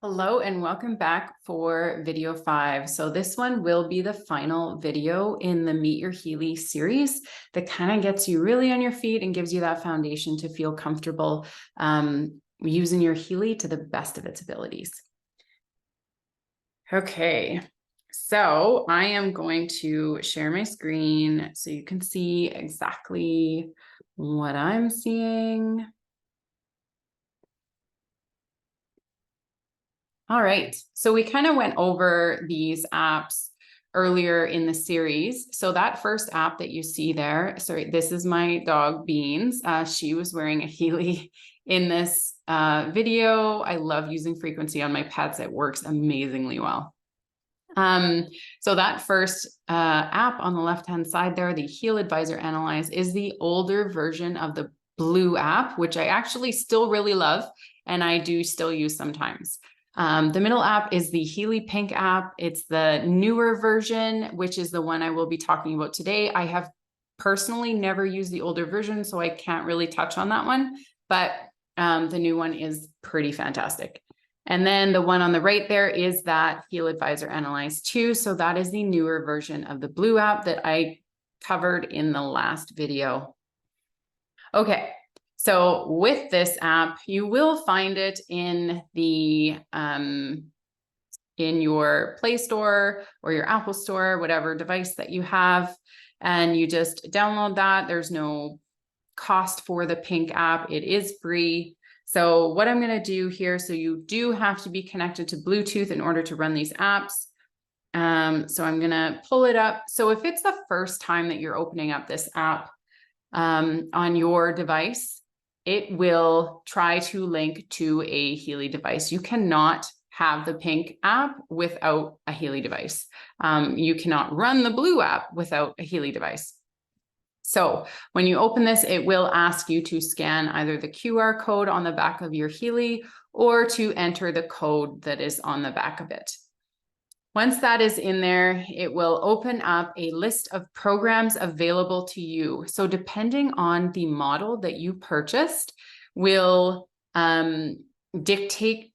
Hello and welcome back for video 5. So this one will be the final video in the Meet Your Healy series that kind of gets you really on your feet and gives you that foundation to feel comfortable using your Healy to the best of its abilities. Okay, so I am going to share my screen so you can see exactly what I'm seeing. All right, so we kind of went over these apps earlier in the series. So that first app that you see there, sorry, this is my dog Beans. She was wearing a Healy in this video. I love using frequency on my pets. It works amazingly well. So that first app on the left-hand side there, the Heal Advisor Analyze, is the older version of the blue app, which I actually still really love and I do still use sometimes. The middle app is the Healy Pink app. It's the newer version, which is the one I will be talking about today. I have personally never used the older version, so I can't really touch on that one, but the new one is pretty fantastic. And then the one on the right there is that Heal Advisor Analyze 2. So that is the newer version of the blue app that I covered in the last video. Okay. So with this app, you will find it in the in your Play Store or your Apple Store, whatever device that you have, and you just download that. There's no cost for the Pink app. It is free. So what I'm going to do here, so you do have to be connected to Bluetooth in order to run these apps. So I'm going to pull it up. So if it's the first time that you're opening up this app on your device, it will try to link to a Healy device. You cannot have the Pink app without a Healy device. You cannot run the blue app without a Healy device. So when you open this, it will ask you to scan either the QR code on the back of your Healy or to enter the code that is on the back of it. Once that is in there, it will open up a list of programs available to you. So depending on the model that you purchased will dictate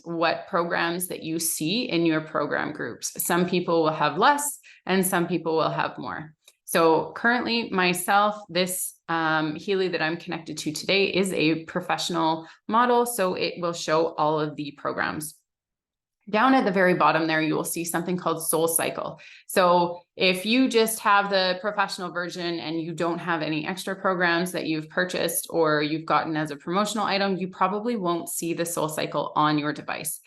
what programs that you see in your program groups. Some people will have less and some people will have more. So currently myself, this Healy that I'm connected to today is a professional model. So it will show all of the programs. Down at the very bottom there, you will see something called Soul Cycle. So if you just have the professional version and you don't have any extra programs that you've purchased or you've gotten as a promotional item, you probably won't see the Soul Cycle on your device.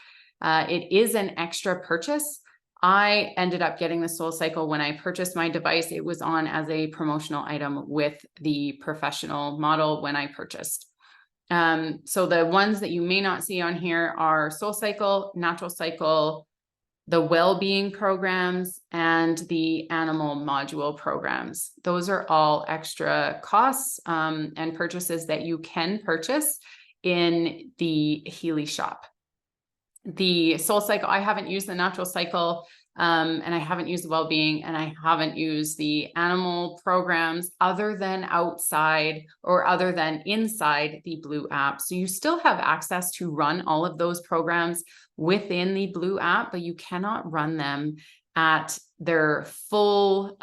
It is an extra purchase. I ended up getting the Soul Cycle when I purchased my device. It was on as a promotional item with the professional model when I purchased. So the ones that you may not see on here are Soul Cycle, Natural Cycle, the well-being programs, and the animal module programs. Those are all extra costs and purchases that you can purchase in the Healy shop. The Soul Cycle, I haven't used the Natural Cycle, and I haven't used the well-being, and I haven't used the animal programs other than outside or other than inside the blue app. So you still have access to run all of those programs within the blue app, but you cannot run them at their full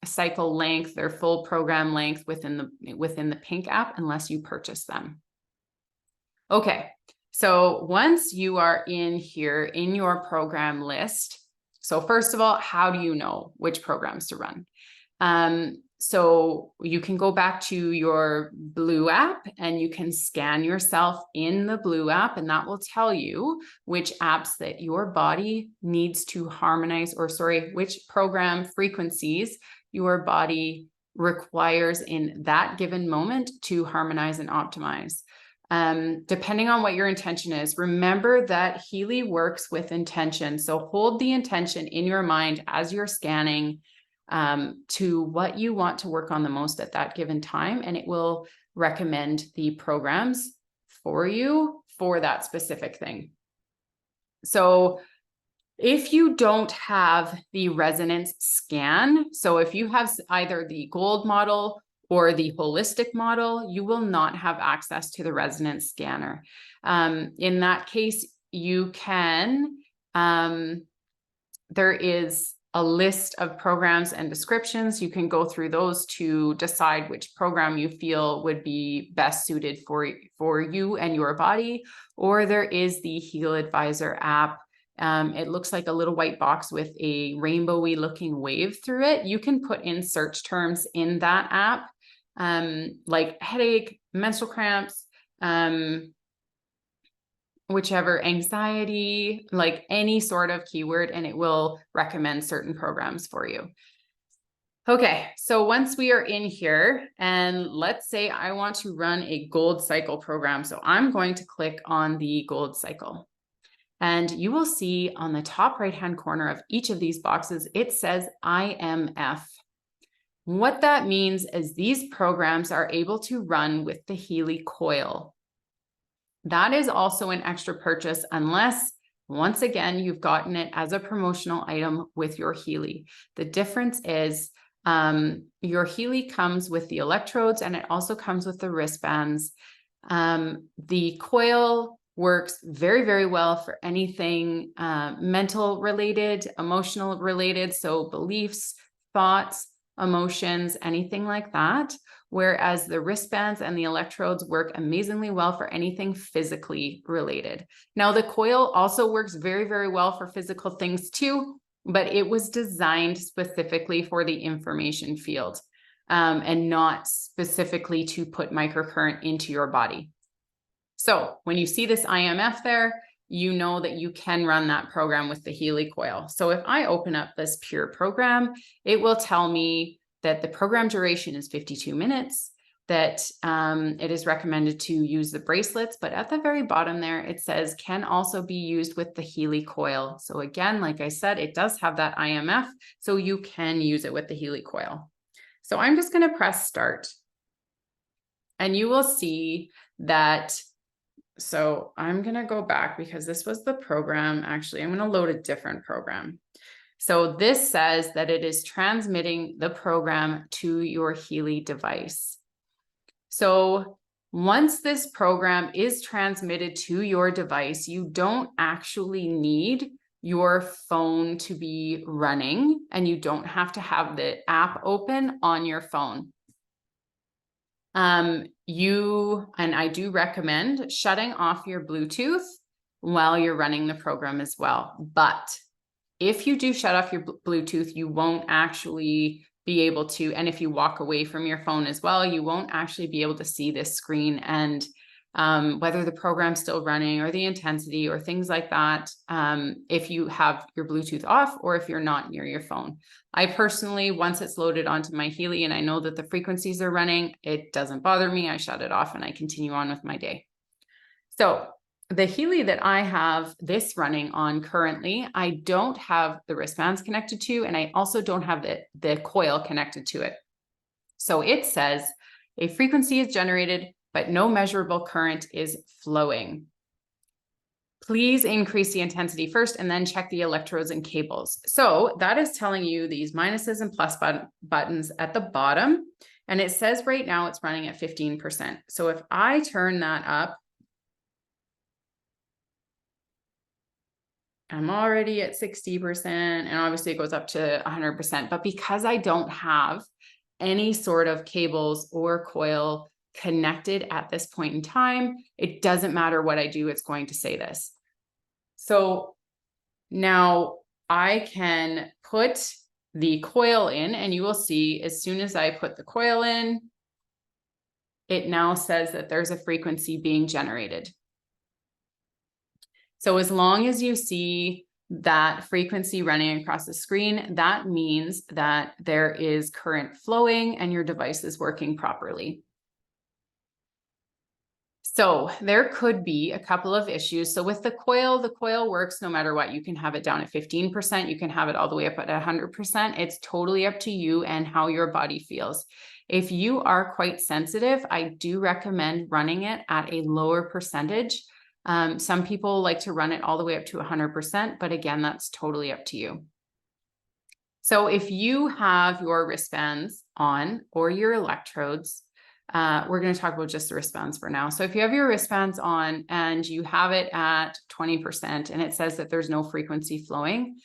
cycle length, their full program length within the Pink app unless you purchase them. Okay. So once you are in here in your program list, so first of all, how do you know which programs to run? So you can go back to your blue app and you can scan yourself in the blue app, and that will tell you which apps that your body needs to harmonize, or sorry, which program frequencies your body requires in that given moment to harmonize and optimize. Depending on what your intention is, remember that Healy works with intention. So hold the intention in your mind as you're scanning to what you want to work on the most at that given time, and it will recommend the programs for you for that specific thing. So if you don't have the resonance scan, so if you have either the gold model or the holistic model, you will not have access to the resonance scanner. In that case, you can, there is a list of programs and descriptions. You can go through those to decide which program you feel would be best suited for you and your body. Or there is the Heal Advisor app. It looks like a little white box with a rainbowy looking wave through it. You can put in search terms in that app, like headache, menstrual cramps, whichever, anxiety, like any sort of keyword, and it will recommend certain programs for you. Okay, so once we are in here, and let's say I want to run a Gold Cycle program. So I'm going to click on the Gold Cycle. And you will see on the top right-hand corner of each of these boxes, it says IMF. What that means is these programs are able to run with the Healy Coil. That is also an extra purchase unless, once again, you've gotten it as a promotional item with your Healy. The difference is your Healy comes with the electrodes and it also comes with the wristbands. The coil works very, very well for anything mental related, emotional related, so beliefs, thoughts, emotions, anything like that. Whereas the wristbands and the electrodes work amazingly well for anything physically related. Now, the coil also works very, very well for physical things too, but it was designed specifically for the information field and not specifically to put microcurrent into your body. So when you see this IMF there, you know that you can run that program with the Healy Coil. So if I open up this Pure program, it will tell me that the program duration is 52 minutes, that it is recommended to use the bracelets, but at the very bottom there, it says can also be used with the Healy Coil. So again, like I said, it does have that IMF, so you can use it with the Healy Coil. So I'm just going to press start. And you will see that, so I'm going to go back because this was the program. Actually, I'm going to load a different program. So this says that it is transmitting the program to your Healy device. So once this program is transmitted to your device, you don't actually need your phone to be running, and you don't have to have the app open on your phone. And I do recommend shutting off your Bluetooth while you're running the program as well. But if you do shut off your Bluetooth, you won't actually be able to, and if you walk away from your phone as well, you won't actually be able to see this screen and whether the program's still running or the intensity or things like that, if you have your Bluetooth off or if you're not near your phone. I personally, once it's loaded onto my Healy and I know that the frequencies are running, it doesn't bother me. I shut it off and I continue on with my day. So the Healy that I have this running on currently, I don't have the wristbands connected to, and I also don't have the coil connected to it. So it says a frequency is generated, but no measurable current is flowing. Please increase the intensity first and then check the electrodes and cables. So that is telling you these minuses and plus buttons at the bottom. And it says right now it's running at 15%. So if I turn that up, I'm already at 60%, and obviously it goes up to 100%. But because I don't have any sort of cables or coil connected at this point in time, it doesn't matter what I do, it's going to say this. So now I can put the coil in, and you will see as soon as I put the coil in, it now says that there's a frequency being generated. So as long as you see that frequency running across the screen, that means that there is current flowing and your device is working properly. So there could be a couple of issues. So with the coil works no matter what. You can have it down at 15%. You can have it all the way up at 100%. It's totally up to you and how your body feels. If you are quite sensitive, I do recommend running it at a lower percentage. Some people like to run it all the way up to 100%, but again, that's totally up to you. So if you have your wristbands on or your electrodes, We're going to talk about just the wristbands for now. So if you have your wristbands on and you have it at 20% and it says that there's no frequency flowing,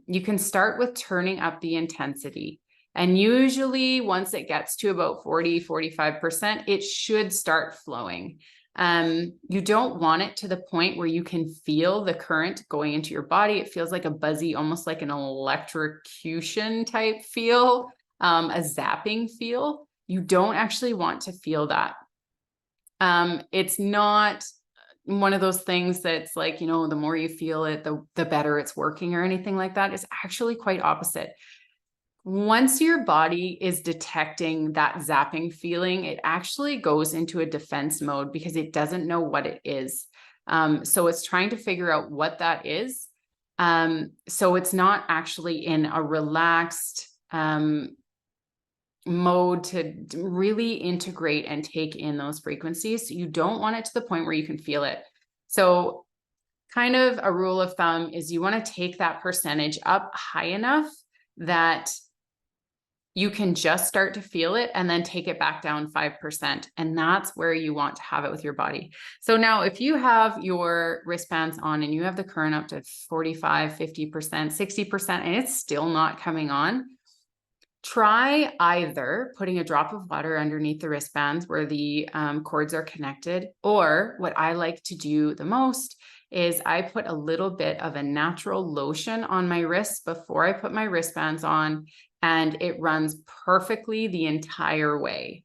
you can start with turning up the intensity. And usually once it gets to about 40–45%, it should start flowing. You don't want it to the point where you can feel the current going into your body. It feels like a buzzy, almost like an electrocution type feel, a zapping feel. You don't actually want to feel that. It's not one of those things that's like, you know, the more you feel it, the better it's working or anything like that. It's actually quite opposite. Once your body is detecting that zapping feeling, it actually goes into a defense mode because it doesn't know what it is. So it's trying to figure out what that is. So it's not actually in a relaxed mode to really integrate and take in those frequencies. So you don't want it to the point where you can feel it. So kind of a rule of thumb is you want to take that percentage up high enough that you can just start to feel it and then take it back down 5%. And that's where you want to have it with your body. So now if you have your wristbands on and you have the current up to 45, 50%, 60%, and it's still not coming on, try either putting a drop of water underneath the wristbands where the cords are connected, or what I like to do the most is I put a little bit of a natural lotion on my wrists before I put my wristbands on, and it runs perfectly the entire way.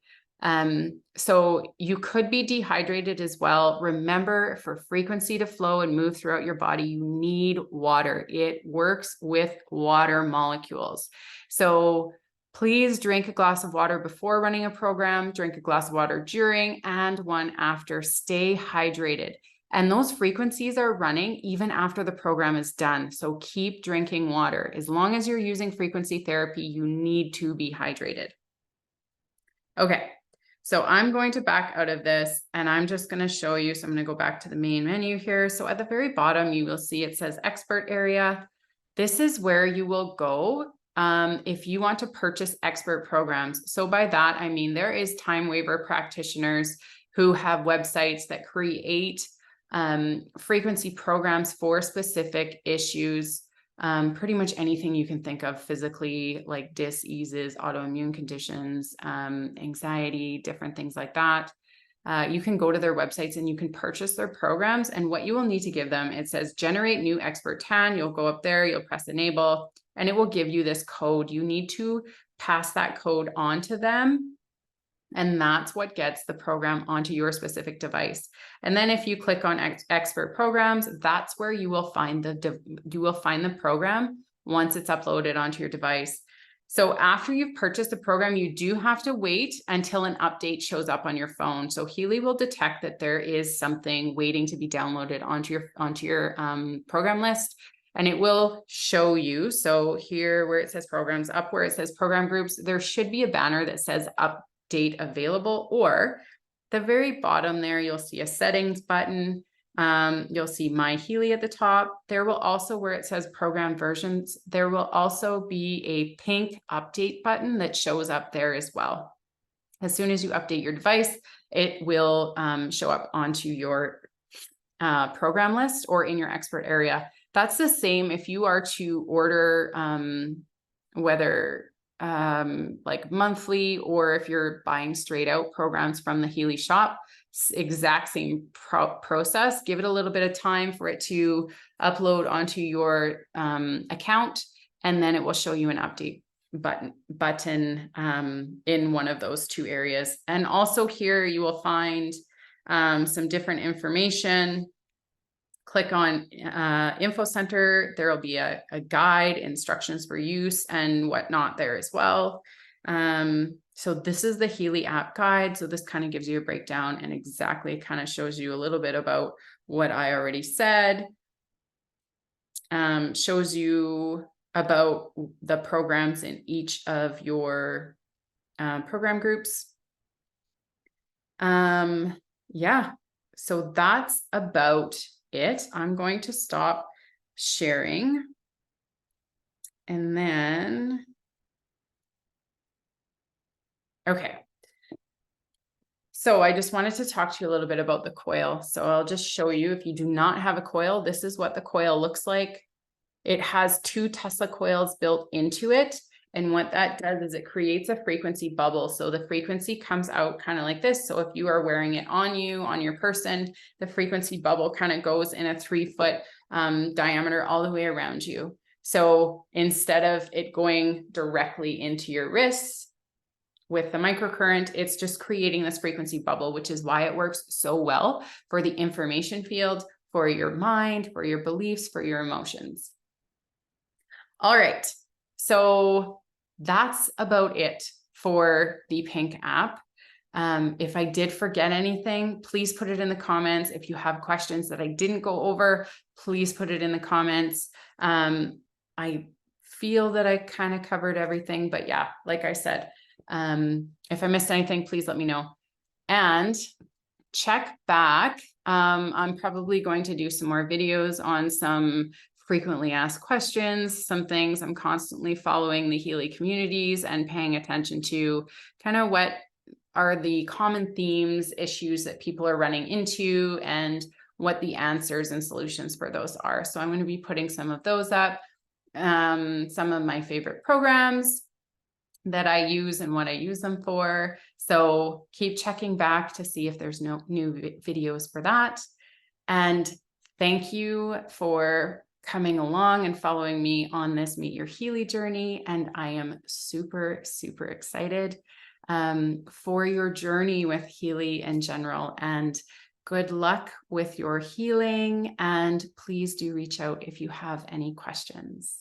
So you could be dehydrated as well. Remember, for frequency to flow and move throughout your body, you need water. It works with water molecules. So please drink a glass of water before running a program, drink a glass of water during, and one after. Stay hydrated. And those frequencies are running even after the program is done. So keep drinking water. As long as you're using frequency therapy, you need to be hydrated. Okay, so I'm going to back out of this and I'm just going to show you. So I'm going to go back to the main menu here. So at the very bottom, you will see it says expert area. This is where you will go if you want to purchase expert programs. So by that, I mean, there is time waiver practitioners who have websites that create frequency programs for specific issues, pretty much anything you can think of physically, like diseases, autoimmune conditions, anxiety, different things like that. You can go to their websites and you can purchase their programs. And what you will need to give them, it says generate new expert TAN. You'll go up there, you'll press enable, and it will give you this code. You need to pass that code on to them. And that's what gets the program onto your specific device. And then if you click on expert programs, that's where you will find the program once it's uploaded onto your device. So after you've purchased the program, you do have to wait until an update shows up on your phone. So Healy will detect that there is something waiting to be downloaded onto your program list, and it will show you. So here where it says programs, up where it says program groups, there should be a banner that says update available, or the very bottom there, you'll see a settings button. You'll see My Healy at the top. There will also, where it says program versions, there will also be a pink update button that shows up there as well. As soon as you update your device, it will show up onto your program list or in your expert area. That's the same if you are to order, whether like monthly, or if you're buying straight out programs from the Healy shop, exact same process. Give it a little bit of time for it to upload onto your account, and then it will show you an update button in one of those two areas. And also here you will find some different information. Click on Info Center. There will be a guide, instructions for use and whatnot there as well. So this is the Healy app guide. So this kind of gives you a breakdown and exactly kind of shows you a little bit about what I already said. Shows you about the programs in each of your program groups. Yeah, so that's about it. I'm going to stop sharing, and then, okay. So I just wanted to talk to you a little bit about the coil. So I'll just show you, if you do not have a coil, this is what the coil looks like. It has 2 Tesla coils built into it. And what that does is it creates a frequency bubble. So the frequency comes out kind of like this. So if you are wearing it on you, on your person, the frequency bubble kind of goes in a 3-foot diameter all the way around you. So instead of it going directly into your wrists, with the microcurrent, it's just creating this frequency bubble, which is why it works so well for the information field, for your mind, for your beliefs, for your emotions. All right, so that's about it for the Pink app. If I did forget anything, please put it in the comments. If you have questions that I didn't go over, please put it in the comments. I feel that I kind of covered everything, but yeah, like I said, if I missed anything, please let me know. And check back. I'm probably going to do some more videos on some frequently asked questions, some things. I'm constantly following the Healy communities and paying attention to kind of what are the common themes, issues that people are running into, and what the answers and solutions for those are. So I'm going to be putting some of those up, some of my favorite programs that I use and what I use them for. So keep checking back to see if there's no new videos for that. And thank you for coming along and following me on this Meet Your Healy journey. And I am super, super excited for your journey with Healy in general. And good luck with your healing. And please do reach out if you have any questions.